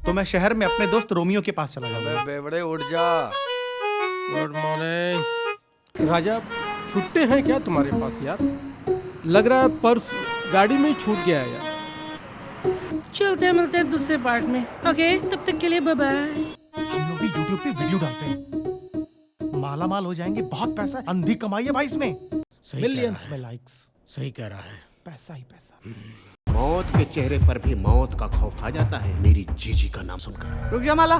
तो मैं शहर में अपने दोस्त रोमियो के पास चला जाऊंगा। बेवड़े उठ जा। Good morning. राजा, छुट्टे हैं क्या तुम्हारे पास यार? लग रहा है पर्स गाड़ी में ही छूट गया है यार। चलते हैं, मिलते हैं दूसरे पार्ट में। ओके, तब तक के लिए बाय बाय। हम लोग भी यूट्यूब पे वीडियो डालते हैं, माला माल हो जाएंगे। बहुत पैसा है, अंधी कमाई है भाई इसमें, मिलियंस में लाइक्स। सही कह रहा है। पैसा ही पैसा। मौत के चेहरे पर भी मौत का खौफ आ जाता है मेरी जीजी का नाम सुनकर। रुक जा माला,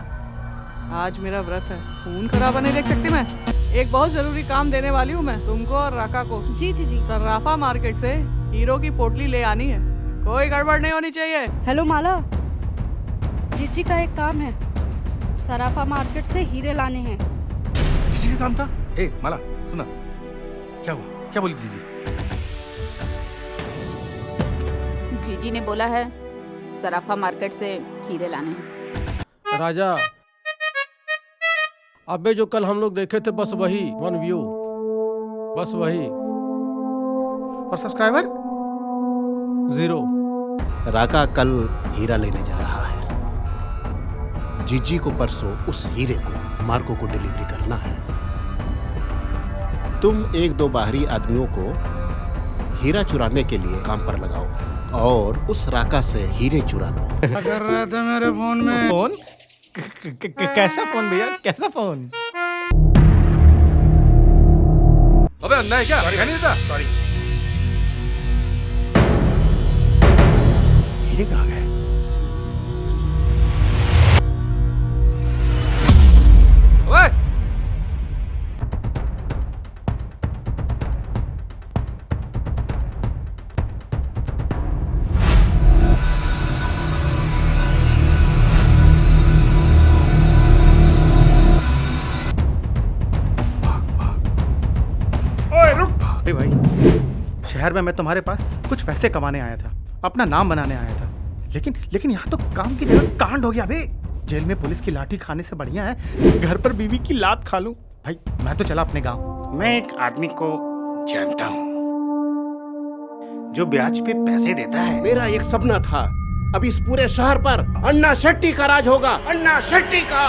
आज मेरा व्रत है, खून खराबा नहीं देख सकती मैं। एक बहुत जरूरी काम देने वाली हूँ मैं तुमको और राका को। जी जी जी। सर्राफा मार्केट से हीरो की पोटली ले आनी है, कोई गड़बड़ नहीं होनी चाहिए। हेलो माला, जीजी का एक काम है, सराफा मार्केट से हीरे लाने हैं। जीजी का काम था? ए माला सुना, क्या हुआ? क्या बोली जीजी? जीजी ने बोला है सराफा मार्केट से हीरे लाने हैं। राजा, अबे जो कल हम लोग देखे थे बस वही, वन व्यू, बस वही। और सब्सक्राइबर 0। राका कल हीरा लेने जा रहा है। जीजी को परसों उस हीरे को मार्को को डिलीवरी करना है। तुम 1-2 बाहरी आदमियों को हीरा चुराने के लिए काम पर लगाओ और उस राका से हीरे चुरा लो। क्या कर रहे थे मेरे फोन में? फोन? कैसा फोन भैया, कैसा फोन? अबे अंधा है क्या? नहीं देता? सॉरी। हीरे कहाँ गए? ओए! अरे भाई, शहर में मैं तुम्हारे पास कुछ पैसे कमाने आया था, अपना नाम बनाने आया था, लेकिन यहाँ तो काम की जगह कांड हो गया बे। जेल में पुलिस की लाठी खाने से बढ़िया है घर पर बीवी की लात खा लूं। भाई मैं तो चला अपने गांव। मैं एक आदमी को जानता हूँ जो ब्याज पे पैसे देता है। मेरा एक सपना था, अब इस पूरे शहर पर अन्ना शेट्टी का राज होगा, अन्ना शेट्टी का।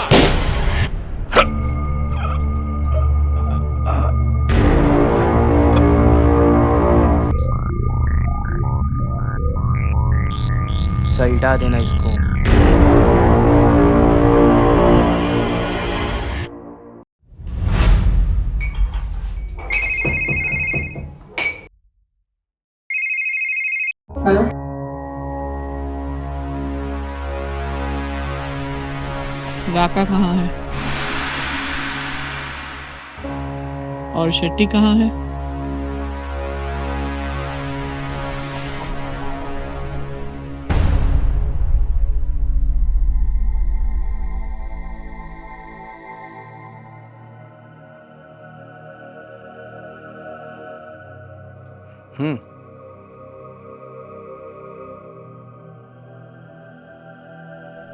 सल्टा देना इसको। हेलो, राका कहाँ है और शेट्टी कहाँ है?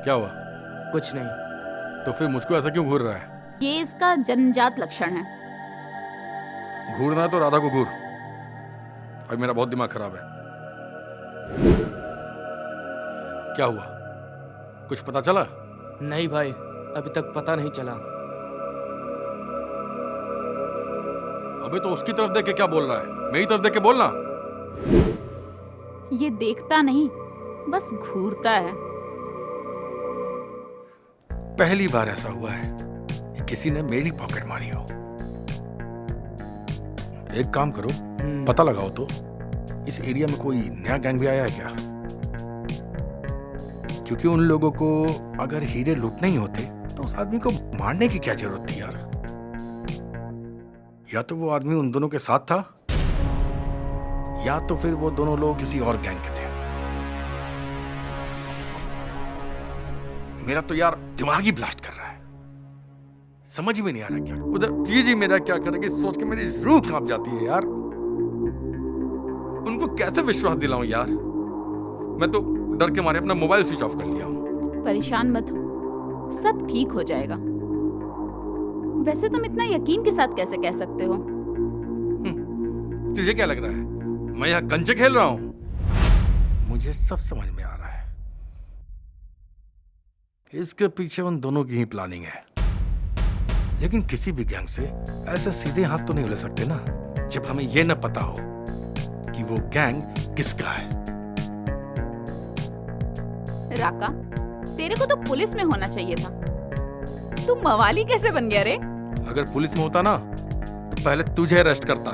क्या हुआ? कुछ नहीं। तो फिर मुझको ऐसा क्यों घूर रहा है? ये इसका जन्मजात लक्षण है। घूरना है तो राधा को घूर। अब मेरा बहुत दिमाग खराब है। क्या हुआ? कुछ पता चला? नहीं भाई, अभी तक पता नहीं चला। अबे तो उसकी तरफ देख के क्या बोल रहा है? मेरी तरफ देख के बोलना। ये देखता नहीं, बस घूरता है। पहली बार ऐसा हुआ है कि किसी ने मेरी पॉकेट मारी हो। एक काम करो, पता लगाओ तो इस एरिया में कोई नया गैंग भी आया है क्या? क्योंकि उन लोगों को अगर हीरे लूटने ही होते तो उस आदमी को मारने की क्या जरूरत थी यार? या तो वो आदमी उन दोनों के साथ था, या तो फिर वो दोनों लोग किसी और गैंग के थे। मेरा तो यार दिमाग ही ब्लास्ट कर रहा है, समझ में नहीं आ रहा क्या उधर जी मेरा क्या करेगी, सोच के मेरी रूह कांप जाती है यार। उनको कैसे विश्वास दिलाऊं यार? मैं तो डर के मारे अपना मोबाइल स्विच ऑफ कर लिया हूं। परेशान मत हो, सब ठीक हो जाएगा। वैसे तुम इतना यकीन के साथ कैसे कह सकते हो? तुझे क्या लग रहा है मैं यहाँ कंचे खेल रहा हूँ? मुझे सब समझ में आ रहा है। इसके पीछे उन दोनों की ही प्लानिंग है। लेकिन किसी भी गैंग से ऐसे सीधे हाथ तो नहीं ले सकते ना, जब हमें यह न पता हो कि वो गैंग किसका है। राका, तेरे को तो पुलिस में होना चाहिए था। तू मवाली कैसे बन गया रे? अगर पुलिस में होता ना तो पहले तुझे अरेस्ट करता।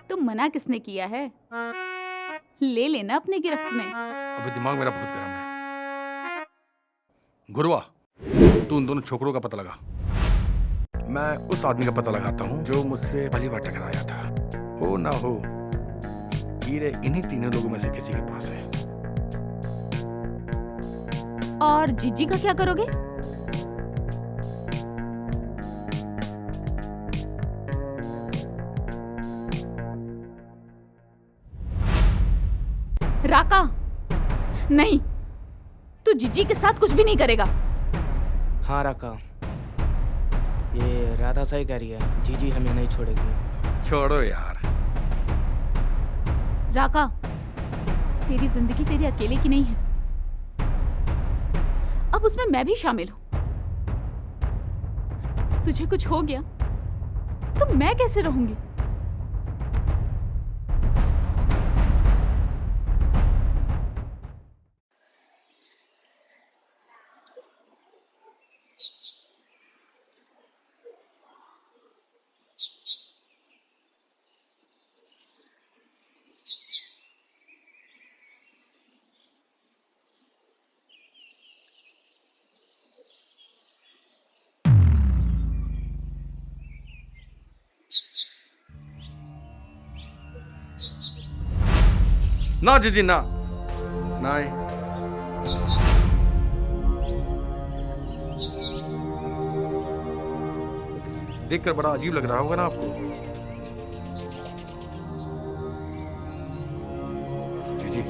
तुम मना किसने किया है? ले लेना अपनी गिरफ्त में। अभी दिमाग मेरा बहुत गर्म है। गुरुआ, तू उन दोनों छोकरों का पता लगा। मैं उस आदमी का पता लगाता हूँ जो मुझसे पहली बार टकराया था। हो ना हो हीरे इन्हीं तीनों लोगों में से किसी के पास है। और जीजी का क्या करोगे? राका, नहीं, तू जीजी के साथ कुछ भी नहीं करेगा। हाँ राका, ये राधा सही कह रही है, जीजी हमें नहीं छोड़ेगी। छोड़ो यार। राका, तेरी जिंदगी तेरे अकेले की नहीं है, अब उसमें मैं भी शामिल हूं। तुझे कुछ हो गया तो मैं कैसे रहूंगी? ना जीजी ना, नहीं। देखकर बड़ा अजीब लग रहा होगा ना आपको। जीजी,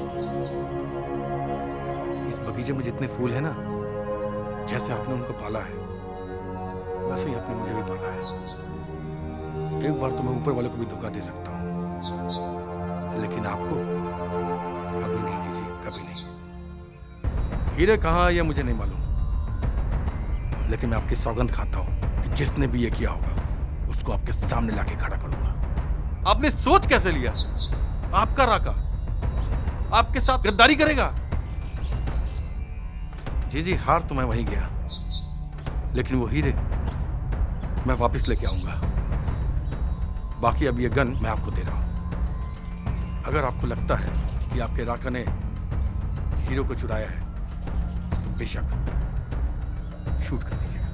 इस बगीचे में जितने फूल हैं ना, जैसे आपने उनको पाला है वैसे ही आपने मुझे भी पाला है। एक बार तो मैं ऊपर वाले को भी धोखा दे सकता हूं, लेकिन आपको कभी नहीं जीजी, कभी नहीं। हीरे कहाँ ये मुझे नहीं मालूम, लेकिन मैं आपकी सौगंध खाता हूं कि जिसने भी ये किया होगा उसको आपके सामने लाके खड़ा करूंगा। आपने सोच कैसे लिया? आपका राका आपके साथ गद्दारी करेगा? जी हार तो मैं वहीं गया, लेकिन वो हीरे मैं वापस लेके आऊंगा। बाकी अब ये गन मैं आपको दे रहा हूं। अगर आपको लगता है कि आपके राका ने हीरो को चुराया है तो बेशक शूट कर दीजिएगा।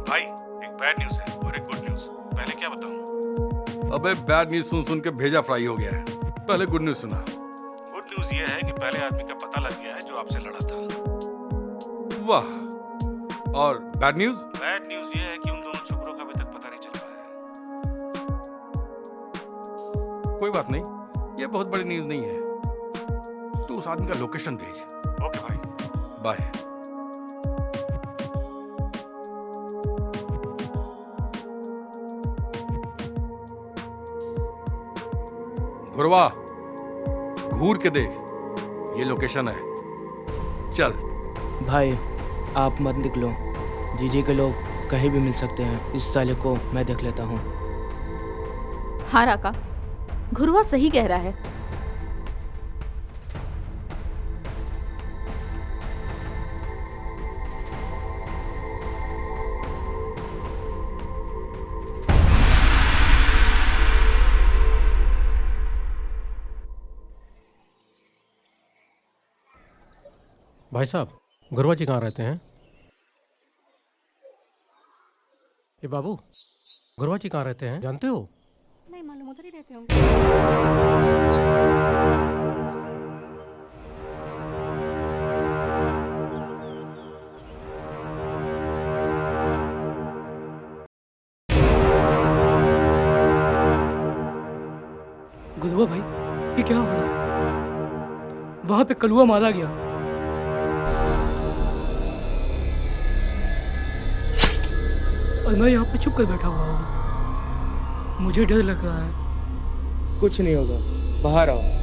भाई, एक बैड न्यूज़ है और एक गुड न्यूज़। पहले क्या बताऊं? अबे बैड न्यूज सुन सुन के भेजा फ्राई हो गया है। पहले गुड न्यूज सुना। गुड न्यूज़ ये है कि पहले आदमी का पता लग गया है जो आपसे लड़ा था। वाह। और बैड न्यूज? बैड न्यूज़ ये है कि उन दोनों छोकरों का अभी तक पता नहीं चल पाया है। कोई बात नहीं, ये बहुत बड़ी न्यूज नहीं है। तू उस आदमी का लोकेशन भेज। ओके भाई, बाय। गुरवा, घूर के देख, ये लोकेशन है। चल। भाई आप मत निकलो, जीजी के लोग कहीं भी मिल सकते हैं। इस साले को मैं देख लेता हूँ। हाँ राका, घुरवा सही कह रहा है। भाई साहब, गुरवा जी कहाँ रहते हैं? ये बाबू, गुरवा जी कहाँ रहते हैं जानते हो? नहीं मालूम, उधर ही रहते होंगे। गुरुआ भाई, ये क्या हो रहा है? वहां पे कलुआ मारा गया। और मैं यहाँ पे छुप कर बैठा हुआ हूँ। मुझे डर लग रहा है। कुछ नहीं होगा, बाहर आओ।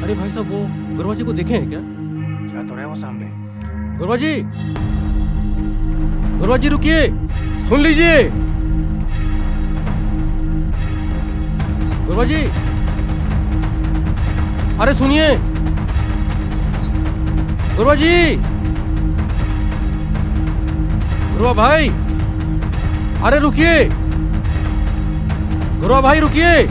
अरे भाई साहब, वो गुरवा जी को देखे हैं क्या? क्या तो रहे वो सामने। गुरवा जी, गुरवा जी रुकिए, सुन लीजिए। गुरवा जी, अरे सुनिए। गुरवा जी, गुरवा भाई, अरे रुकिए। गुरवा भाई रुकिए।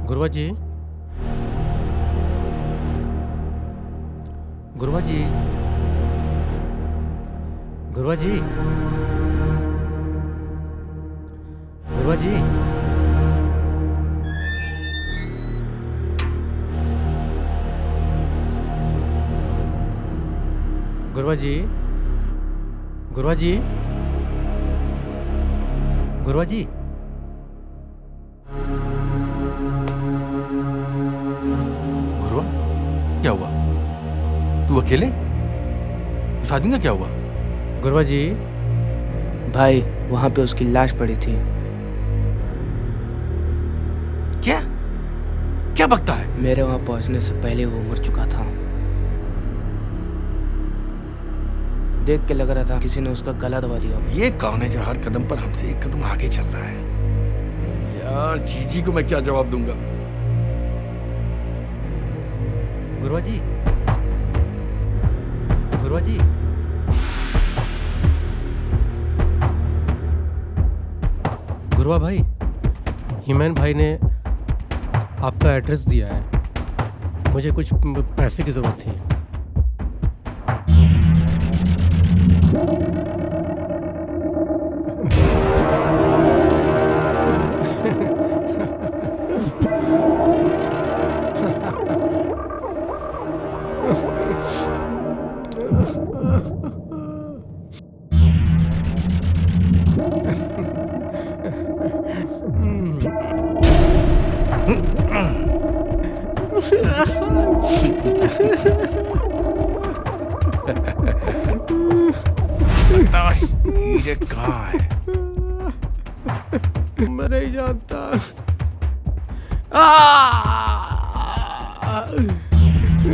गुरवा जी, गुरवा जी, गुरवा जी, गुरवा जी, गुरवा जी, गुरवा जी, गुरवा जी। गुरवा, क्या हुआ? तू अकेले? उस आदमी का क्या हुआ? गुरवा जी, भाई वहां पे उसकी लाश पड़ी थी। क्या क्या बकता है? मेरे वहां पहुंचने से पहले वो मर चुका था। देख के लग रहा था किसी ने उसका गला दबा दिया। ये कौन है जो हर कदम पर हमसे एक कदम आगे चल रहा है? यार जीजी को मैं क्या जवाब दूंगा? गुरवा जी, गुरवा जी, गुरवा भाई, हिमैन भाई ने आपका एड्रेस दिया है। मुझे कुछ पैसे की जरूरत थी। ये कहाँ है? मैं नहीं जानता।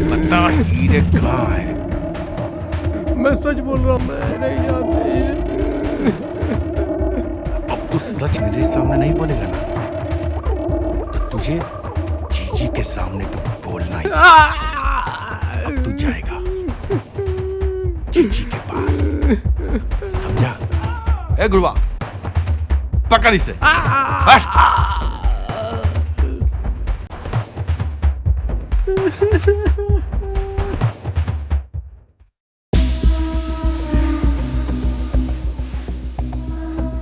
बता हीरे कहाँ है? मैं सच बोल रहा हूँ, मैं नहीं जानती। अब तू सच मेरे सामने नहीं बोलेगा ना, तो तुझे जीजी के सामने तो बोलना ही। अब तू जाएगा जीजी के पास, समझा? ए गुरुआ, पकड़ इसे।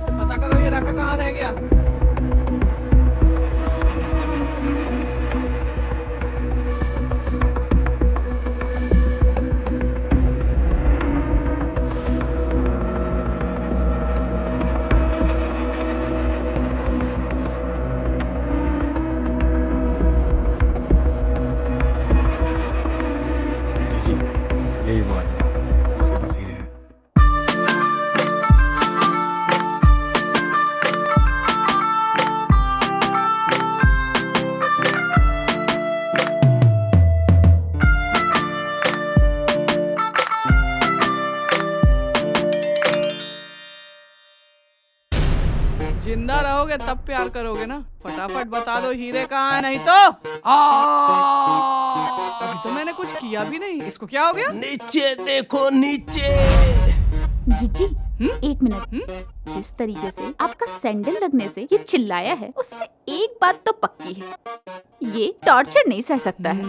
पता करो ये राका कहाँ रह गया। यही वो आदमी, इसके पास हीरे हैं। जिंदा रहोगे तब प्यार करोगे ना। फटाफट बता दो हीरे कहाँ है, नहीं तो अभी तो मैंने कुछ किया भी नहीं। इसको क्या हो गया? नीचे देखो, नीचे। जीजी, एक मिनट। जिस तरीके से आपका सैंडल लगने से ये चिल्लाया है, उससे एक बात तो पक्की है, ये टॉर्चर नहीं सह सकता है।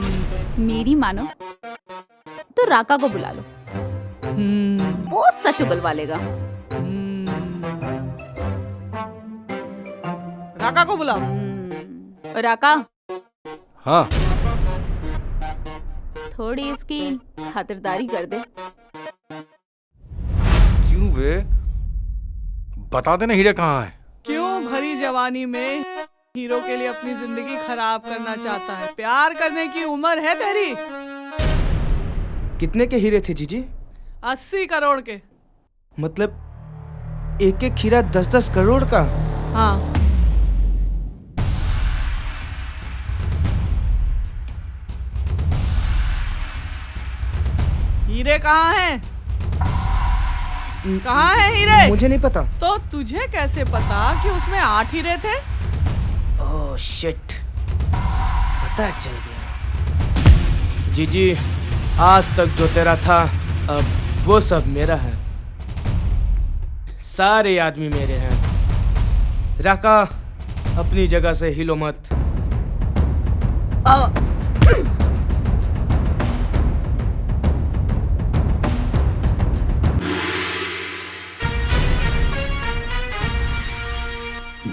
मेरी मानो तो राका को बुला लो, वो सच उगलवा लेगा। राका को बुलाओ। राका, हाँ, थोड़ी इसकी खातिरदारी कर दे। क्यों बे? बता देना हीरे कहाँ है। क्यों भरी जवानी में हीरो के लिए अपनी जिंदगी खराब करना चाहता है? प्यार करने की उम्र है तेरी। कितने के हीरे थे जीजी? 80 करोड़ के। मतलब एक एक हीरा 10-10 करोड़ का? हाँ। हीरे कहाँ हैं? कहाँ है हीरे? मुझे नहीं पता। तो तुझे कैसे पता कि उसमें 8 हीरे थे? ओह शिट, पता चल गया। जीजी, आज तक जो तेरा था अब वो सब मेरा है। सारे आदमी मेरे हैं। राका, अपनी जगह से हिलो मत।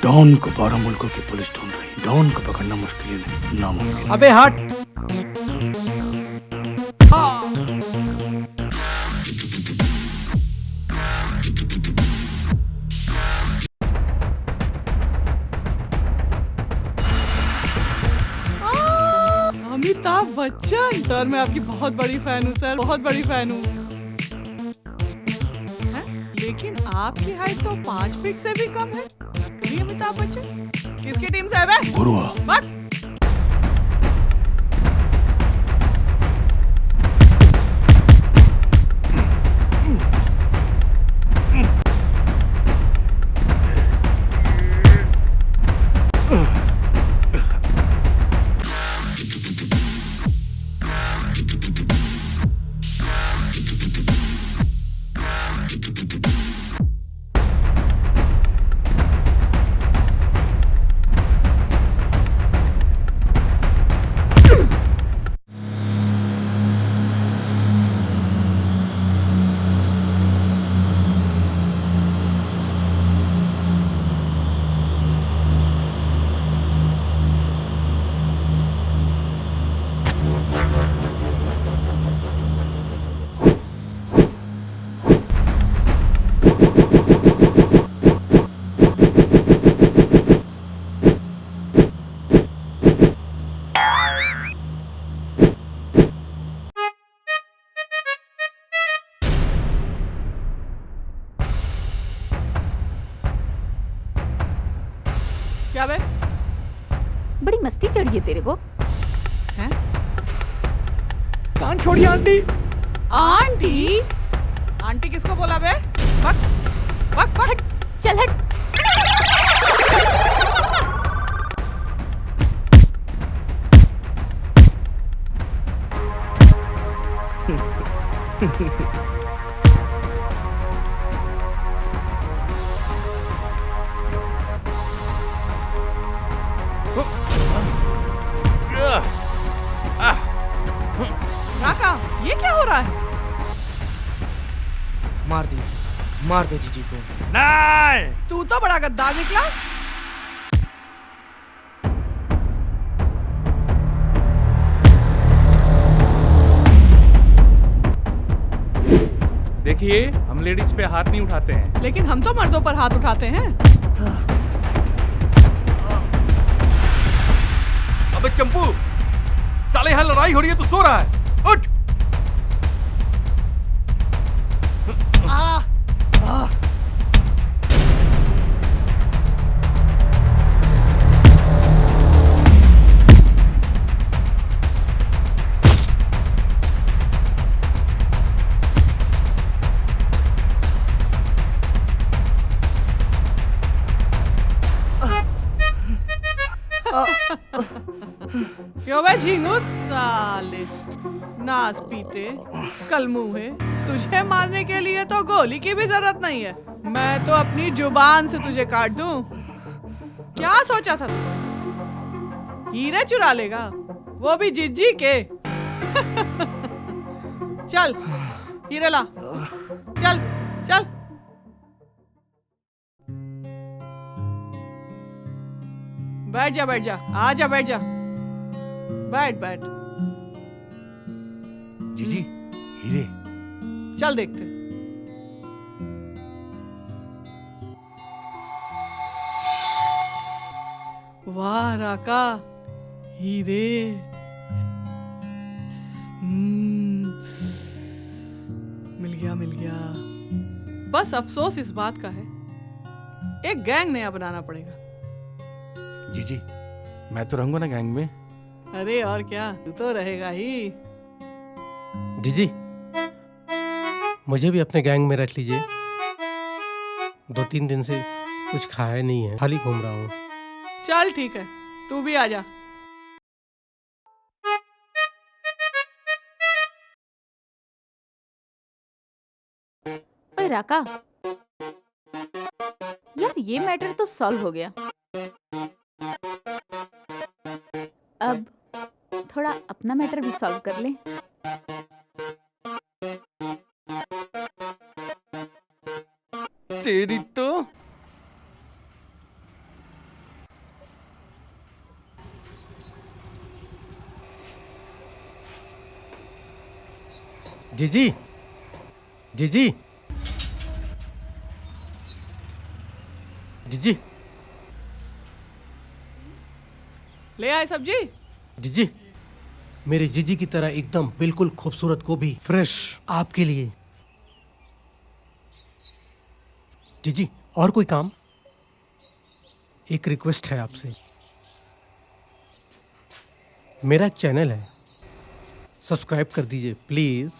डॉन को 12 मुल्कों की पुलिस ढूंढ रही। डॉन को पकड़ना मुश्किल ही नहीं, नामुमकिन। अबे हट। अमिताभ बच्चन सर, मैं आपकी बहुत बड़ी फैन हूँ सर, बहुत बड़ी फैन हूँ। लेकिन आपकी हाइट तो 5 फीट से भी कम है। अमिताभ बच्चन किसकी टीम से है बे? गुरुआ। मस्ती चढ़ी है तेरे को? हैं? कान छोड़िए आंटी। आंटी? आंटी किसको बोला बे? वक वक वक। चल हट। राका, ये क्या हो रहा है? मार दे जीजी को। नहीं। तू तो बड़ा गद्दार निकला। देखिए, हम लेडीज पे हाथ नहीं उठाते हैं। लेकिन हम तो मर्दों पर हाथ उठाते हैं। अबे चंपू, साले यहाँ लड़ाई हो रही है, तू सो रहा है। उठ। क्यों बे झिंगुर? साले नास पीटे कल मुंहे, तुझे मारने के लिए तो गोली की भी जरूरत नहीं है। मैं तो अपनी जुबान से तुझे काट दूं। क्या सोचा था तू? हीरे चुरा लेगा, वो भी जिज्जी के। चल हीरे ला, चल चल। बैठ जा, आ जा, बैठ जा, बैठ। जीजी, हीरे। चल देखते। वाह राका, हीरे। मिल गया। बस अफसोस इस बात का है, एक गैंग नया बनाना पड़ेगा। जीजी, मैं तो रहूंगा ना गैंग में। अरे और क्या, तू तो रहेगा ही। जीजी, मुझे भी अपने गैंग में रख लीजिए। 2-3 दिन से कुछ खाया नहीं है, खाली घूम रहा हूँ। चल ठीक है, तू भी आ जा। ओए राका, यार ये मैटर तो सॉल्व हो गया। अब थोड़ा अपना मैटर भी सॉल्व कर ले। तेरी तो। जीजी, जीजी, जीजी, ले आए सब्जी। जीजी, मेरी जीजी की तरह एकदम बिल्कुल खूबसूरत गोभी फ्रेश आपके लिए। जीजी, और कोई काम? एक रिक्वेस्ट है आपसे। मेरा एक चैनल है, सब्सक्राइब कर दीजिए प्लीज।